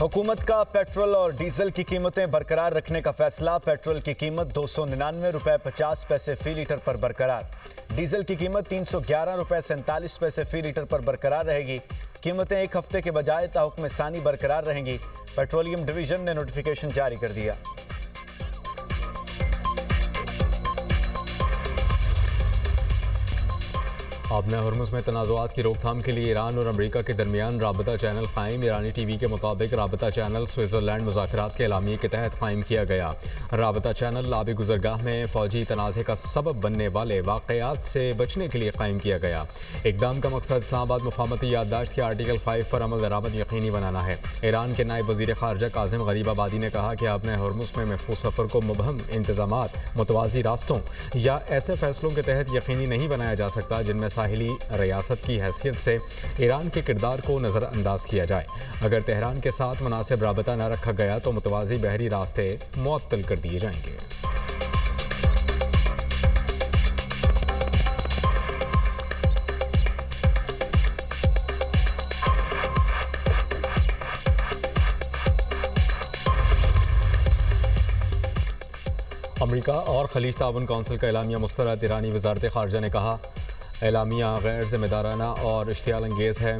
हुकूमत का पेट्रोल और डीजल की कीमतें बरकरार रखने का फैसला। पेट्रोल की कीमत 299 रुपये 50 पैसे फी लीटर पर बरकरार। डीजल की कीमत 311 रुपये 47 पैसे फी लीटर पर बरकरार रहेगी। कीमतें एक हफ्ते के बजाय ताहुक्म सानी बरकरार रहेंगी। पेट्रोलियम डिवीजन ने नोटिफिकेशन जारी कर दिया। आपने हॉर्मुज़ में तनाज़ुआत की रोकथाम के लिए ईरान और अमरीका के दरमियान राबता चैनल कायम। ईरानी टीवी के मुताबिक राबता चैनल स्विट्ज़रलैंड मुज़ाकरात के एलामिये के तहत कायम किया गया। राबता चैनल आबी गुज़रगाह में फ़ौजी तनाज़े का सबब बनने वाले वाक़यात से बचने के लिए कायम किया गया। इक़दाम का मकसद इस्लामाबाद मुफ़ाहमती याददाश्त के आर्टिकल 5 पर अमल दरामद यकीनी बनाना है। ईरान के नायब वज़ीर ख़ारजा काज़िम गरीबाबादी ने कहा कि आपने हॉर्मुज़ में महफूज सफ़र को मुबहम इंतज़ामात, मुतवाज़ी रास्तों या ऐसे फ़ैसलों के तहत यकीनी नहीं बनाया जा सकता जिनमें साहिली रियासत की हैसियत से ईरान के किरदार को नज़रअंदाज किया जाए। अगर तेहरान के साथ मुनासिब राबता न रखा गया तो मुतवाज़ी बहरी रास्ते मुअत्तल कर दिए जाएंगे। अमरीका और खलीज ताउन कौंसिल का एलामिया मुस्तरद। ईरानी वज़ारत ख़ारजा ने कहा, एलामिया गैर ज़िम्मेदाराना और इश्तियाल अंगेज़ है।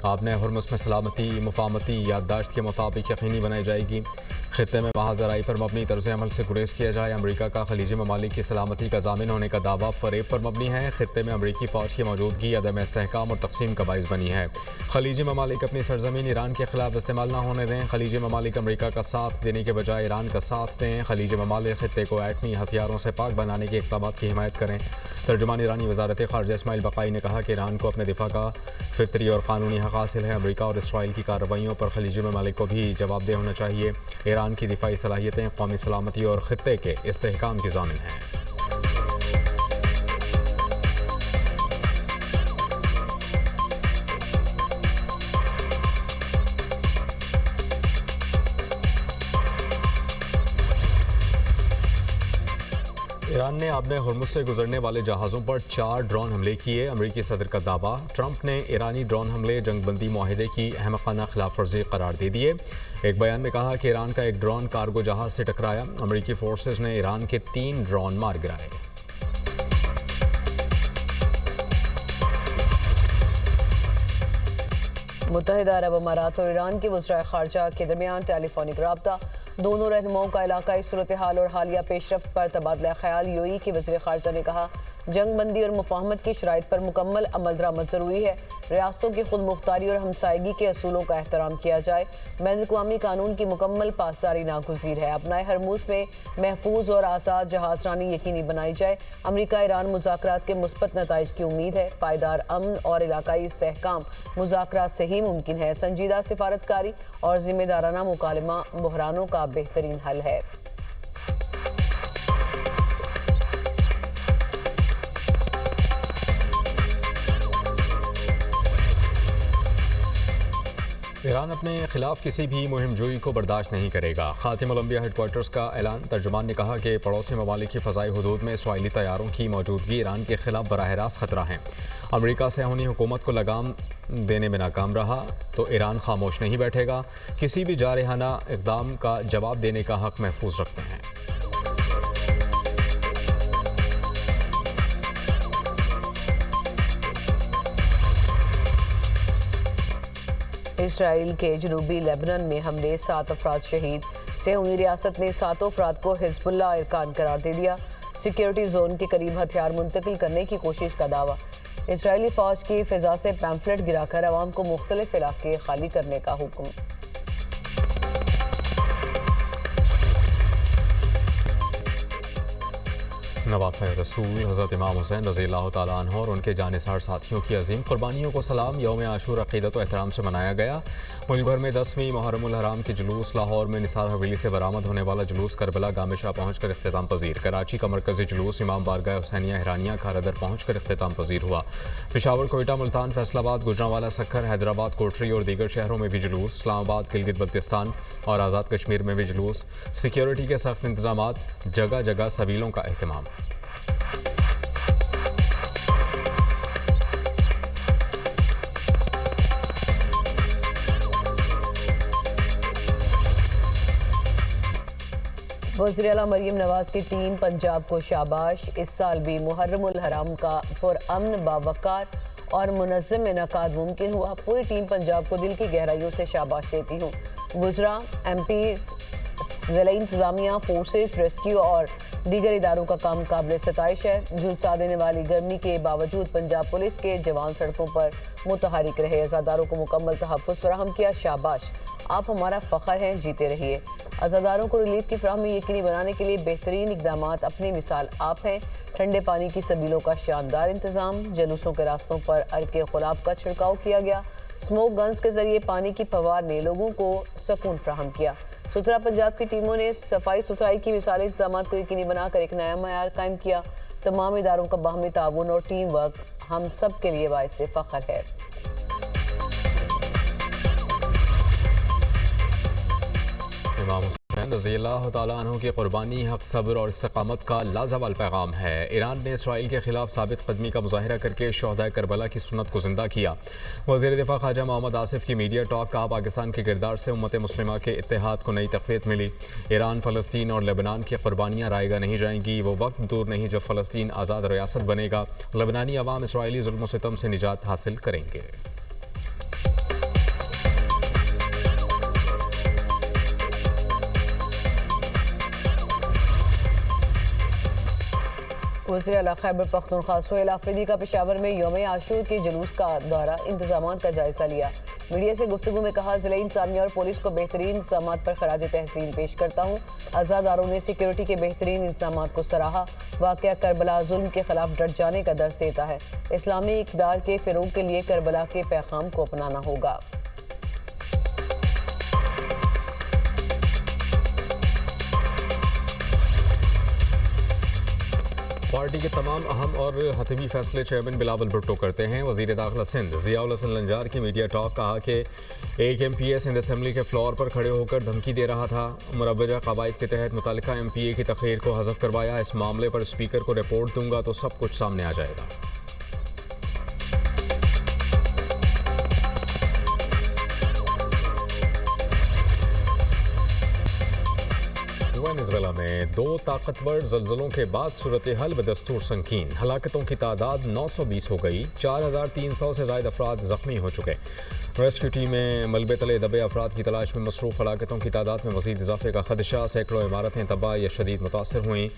आपने हॉर्मुज़ में सलामती मुफ़ाहमती याददाश्त के मुताबिक यकीनी बनाई जाएगी। खित्ते में महाजराई पर मबनी तर्ज़ अमल से गुरेज किया जाए। अमरीका का खलीजी ममालिक की सलामती का ज़ामिन होने का दावा फ़रेब पर मबनी है। खित्ते में अमरीकी फ़ौज की मौजूदगी अदम इस्तेहकाम और तक़सीम का बाइस बनी है। खलीजी ममालिक अपनी सरज़मीन ईरान के खिलाफ इस्तेमाल न होने दें। खलीजी ममालिक अमरीका का साथ देने के बजाय ईरान का साथ दें। खलीजी ममालिक खित्ते को एटमी हथियारों से पाक बनाने के इक़दामात की हिमायत करें। तर्जुमान ईरानी वज़ारत ख़ारजा इस्माइल बक़ाई ने कहा कि ईरान को अपने दिफा का फितरी और क़ानूनी हक़ हासिल है। अमरीका और इसराइल की कार्रवाइयों पर खलीजी ममालिक को भी जवाबदेह होना चाहिए। ईरान की दिफाई सलाहियतें कौमी सलामती और खित्ते के इस्तेहकाम की ज़ामिन हैं। ईरान ने आबने हॉर्मुज़ से गुजरने वाले जहाज़ों पर 4 ड्रोन हमले किए। अमरीकी सदर का दावा। ट्रंप ने ईरानी ड्रोन हमले जंगबंदी माहिदे की अहमकाना खिलाफ वर्जी करार दे दिए। एक बयान में कहा कि ईरान का एक ड्रोन कार्गो जहाज़ से टकराया। अमरीकी फोर्सेज ने ईरान के 3 ड्रोन मार गिराए। मुत्तहिदा अरब अमारात और ईरान के वज़ीर ख़ारजा के दरमियान टेलीफोनिक रब्ता। दोनों रहनुमाओं का इलाकाई सूरत हाल और हालिया पेशरफ्त पर तबादला ख्याल। यूएई के वज़ीर ख़ारजा ने कहा, जंग बंदी और मुफाहमत की शराइत पर मुकम्मल अमल दरामद ज़रूरी है। रियासतों की खुद मुख्तारी और हमसायगी के असूलों का एहतराम किया जाए। बैनुल-अक़वामी कानून की मुकम्मल पासदारी नागुज़ीर है। अपनाए हरमुज़ में महफूज और आसाद जहाज़रानी यकीनी बनाई जाए। अमरीका ईरान मुज़ाकरात के मुस्बत नताइज की उम्मीद है। पायदार अमन और इलाकाई इस्तेहकाम मुज़ाकरात से ही मुमकिन है। संजीदा सिफारतकारी और ज़िम्मेदाराना मुकालमा बहरानों का बेहतरीन हल है। ईरान अपने खिलाफ किसी भी मुहिम जोई को बर्दाश्त नहीं करेगा। खातिमुल अंबिया हेडक्वार्टर्स का ऐलान। तर्जुमान ने कहा कि पड़ोसी ममालिक की फ़ज़ाई हुदूद में इसराइली तैयारों की मौजूदगी ईरान के खिलाफ बराह रास्त खतरा है। अमरीका सहूनी हुकूमत को लगाम देने में नाकाम रहा तो ईरान खामोश नहीं बैठेगा। किसी भी जारहाना इक़दाम का जवाब देने का हक़ महफूज रखते हैं। इसराइल के जनूबी लेबनान में हमले 7 अफराद शहीद। सहूनी रियासत ने 7 अफराद को हिज़्बुल्लाह अरकान करार दे दिया। सिक्योरिटी जोन के करीब हथियार मुंतकिल करने की कोशिश का दावा। इसराइली फ़ौज की फ़िज़ा से पैम्फलेट गिराकर अवाम को मुख्तलिफ इलाके खाली करने का हुक्म। नवासा रसूल हज़रत इमाम हुसैन रज़ियल्लाहु तआला अन्हु और उनके जानिसार साथियों की अजीम कुर्बानियों को सलाम। यौम आशूरा अक़ीदत व एहतराम से मनाया गया। मुल्क भर में 10वीं मुहर्रमुल हराम के जुलूस। लाहौर में निसार हवेली से बरामद होने वाला जुलूस करबला गाह में शाह पहुँच कर इख्तिताम पजीर। कराची का मरकज़ी जुलूस इमाम बारगाह हुसैनिया हिरानिया खारदर पहुँच कर इख्तिताम पजीर हुआ। पेशावर, कोयटा, मुल्तान, फैसलाबाद, गुजरांवाला, सक्खर, हैदराबाद, कोटरी और दीगर शहरों में भी जुलूस। इस्लामाबाद, गिलगित बल्तिस्तान और आज़ाद कश्मीर में भी जुलूस। सिक्योरिटी के सख्त इंतजाम, जगह जगह सबीलों का एहतमाम। वज़ीर आला मरीम नवाज की टीम पंजाब को शाबाश। इस साल भी मुहर्रमुल हराम का पुरअमन, बावकार और मुनज़्ज़म इनेकाद मुमकिन हुआ। पूरी टीम पंजाब को दिल की गहराइयों से शाबाश देती हूँ। वुज़रा, MP, ज़िला इंतज़ामिया, फोर्सेस, रेस्क्यू और दीगर इदारों का काम काबिल सताइश है। झुलसा देने वाली गर्मी के बावजूद पंजाब पुलिस के जवान सड़कों पर मुतहरिक रहे, अज़ादारों को मुकम्मल तहफ़्फ़ुज़ फराहम किया। शाबाश, आप हमारा फ़ख्र हैं, जीते रहिए। अज़ादारों को रिलीफ की फराहमी यकीनी बनाने के लिए बेहतरीन इक़दाम, अपनी मिसाल आप हैं। ठंडे पानी की सबीलों का शानदार इंतज़ाम, जुलूसों के रास्तों पर अर्के गुलाब का छिड़काव किया गया। स्मोक गन्स के जरिए पानी की फवार ने लोगों को सुकून फराहम किया। सुथरा पंजाब की टीमों ने सफाई सुथराई की मिसाली इंतजाम को यकीनी बनाकर एक नया मयार कायम किया। तमाम इदारों का बाहमी ताउन और टीम वर्क हम सब के लिए बाइस फ़ख्र है। इमाम हुसैन रज़ियल्लाहु तआला अन्हु की कुर्बानी हक, सब्र और इस्तिक़ामत का लाज़वाल पैगाम है। ईरान ने इसराइल के खिलाफ साबित कदमी का मुज़ाहिरा करके शोहदाए करबला की सुन्नत को ज़िंदा किया। वज़ीर दिफ़ा ख्वाजा मोहम्मद आसिफ की मीडिया टॉक का पाकिस्तान के किरदार से उम्मत मुस्लिमा के इत्तेहाद को नई तक़वीत मिली। ईरान, फ़लस्तीन और लेबनान की कुर्बानियाँ रायगा नहीं जाएंगी। वो वक्त दूर नहीं जब फ़लस्तीन आज़ाद रियासत बनेगा। लेबनानी अवाम इसराइली ज़ुल्म व सितम से निजात हासिल करेंगे। वज़ीर आला खैबर पख्तूनख्वा सुहेल आफरीदी का पेशावर में यौम आशूर के जुलूस का दौरा, इंतजामात का जायजा लिया। मीडिया से गुफ्तगू में कहा, ज़िला इंतज़ामिया और पुलिस को बेहतरीन इंतजामात पर खराज तहसीन पेश करता हूँ। अज़ादारों ने सिक्योरिटी के बेहतरीन इंतजामात को सराहा। वाक़या करबला जुल्म के खिलाफ डट जाने का दर्स देता है। इस्लामी इक़्तिदार के फ़िरोग के लिए करबला के पैगाम को अपनाना होगा। पार्टी के तमाम अहम और हतमी फैसले चेयरमैन बिलावल भुट्टो करते हैं। वज़ीर दाखिला सिंध ज़ियाउल हसन लंजार की मीडिया टॉक, कहा कि एक MPA सिंध असेंबली के फ्लोर पर खड़े होकर धमकी दे रहा था। मुरव्वजा कवायद के तहत मुतल्लिका MPA की तक़रीर को हज़फ करवाया। इस मामले पर स्पीकर को रिपोर्ट दूंगा तो सब कुछ सामने आ जाएगा। वेनेज़ुएला में 2 ताकतवर ज़लज़लों के बाद सूरत हाल बदस्तूर संगीन, हलाकतों की तादाद 920 हो गई। 4300 से ज़ायद अफराद ज़ख्मी हो चुके। रेस्क्यू टीमें मलबे तले दबे अफराद की तलाश में मसरूफ़। हलाकतों की तादाद में मज़ीद इजाफे का खदशा। सैकड़ों इमारतें तबाह या शदीद मुतासर हुई।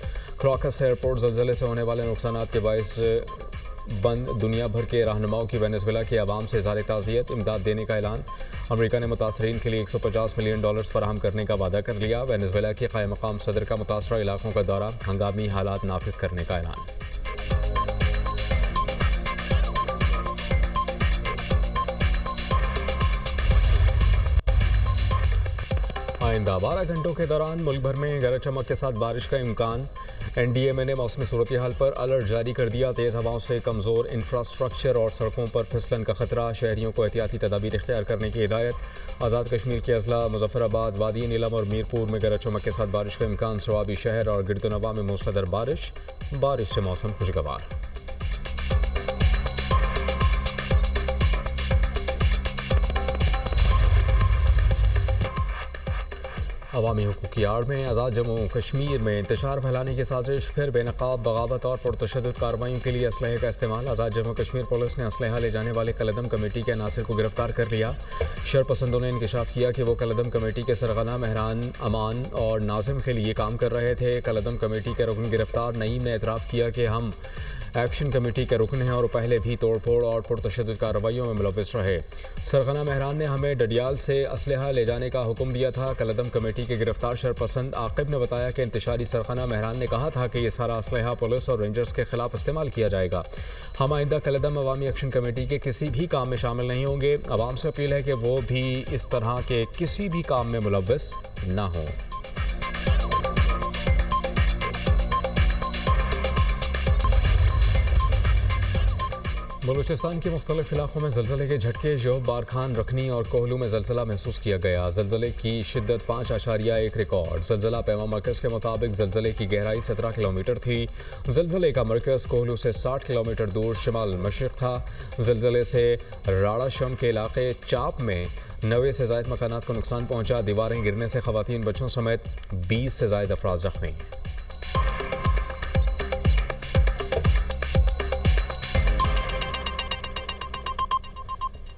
क्रॉकस एयरपोर्ट ज़लज़ले से होने वाले नुकसान के बायस बंद। दुनिया भर के रहनुमाओं की वेनेज़ुएला के अवाम से इज़हार ताज़ियत, इमदाद देने का ऐलान। अमेरिका ने मुतासरीन के लिए $150 मिलियन फराहम करने का वादा कर लिया। वेनेज़ुएला के क़ायम मक़ाम सदर का मुतासरा इलाकों का दौरा, हंगामी हालात नाफिज करने का ऐलान। आइंदा 12 घंटों के दौरान मुल्क भर में गरज चमक के साथ बारिश का इम्कान। NDMA ने मौसमी सूरत हाल पर अलर्ट जारी कर दिया। तेज़ हवाओं से कमज़ोर इंफ्रास्ट्रक्चर और सड़कों पर फिसलन का खतरा, शहरियों को एहतियाती तदाबीर इख्तियार करने की हिदायत। आज़ाद कश्मीर के अजला मुजफ्फराबाद, वादी नीलम और मीरपुर में गरज चमक के साथ बारिश का इम्कान। सवाबी शहर और गिरदोनवा में मूसलाधार बारिश से मौसम खुशगवार। अवामी हुकूक की आड़ में आज़ाद जम्मू कश्मीर में इंतशार फैलाने की साजिश, फिर बेनकाब बगावत और पुरतशद्दुद कार्रवाइयों के लिए असलहे का इस्तेमाल। आज़ाद जम्मू कश्मीर पुलिस ने असलहा ले जाने वाले कलदम कमेटी के अनासिर को गिरफ्तार कर लिया। शरपसंदों ने इंकशाफ किया कि वो कलदम कमेटी के सरगना मेहरान अमान और नाजिम के लिए काम कर रहे थे। कलदम कमेटी के रुकन गिरफ्तार नईम ने एतराफ़ किया कि हम एक्शन कमेटी के रुकन हैं और पहले भी तोड़फोड़ और पुरतशद्दुद कार्रवाइयों में मुलव्विस रहे। सरगना मेहरान ने हमें डडियाल से असलहा ले जाने का हुक्म दिया था। कलदम कमेटी के गिरफ्तार शरपसंद आकिब ने बताया कि इंतशारी सरगना मेहरान ने कहा था कि ये सारा असलहा पुलिस और रेंजर्स के खिलाफ इस्तेमाल किया जाएगा। हम आइंदा कलदम अवामी एक्शन कमेटी के किसी भी काम में शामिल नहीं होंगे। अवाम से अपील है कि वो भी इस तरह के किसी भी काम में मुलव्विस न हों। बलूचिस्तान के मुख्तलिफ इलाकों में ज़लज़ले के झटके। जोब, बारखान, रखनी और कोहलू में ज़लज़ला महसूस किया गया। ज़लज़ले की शिद्दत 5.1 रिकॉर्ड। ज़लज़ला पैमा मरकज़ के मुताबिक ज़लज़ले की गहराई 17 किलोमीटर थी। ज़लज़ले का मरकज़ कोहलू से 60 किलोमीटर दूर शिमाल मशरिक़ था। ज़लज़ले से राड़ा शम के इलाके चाप में 90 से ज़ायद मकानात को नुकसान पहुंचा। दीवारें गिरने से खवातीन बच्चों समेत 20 से ज़ायद अफराद जख्मी।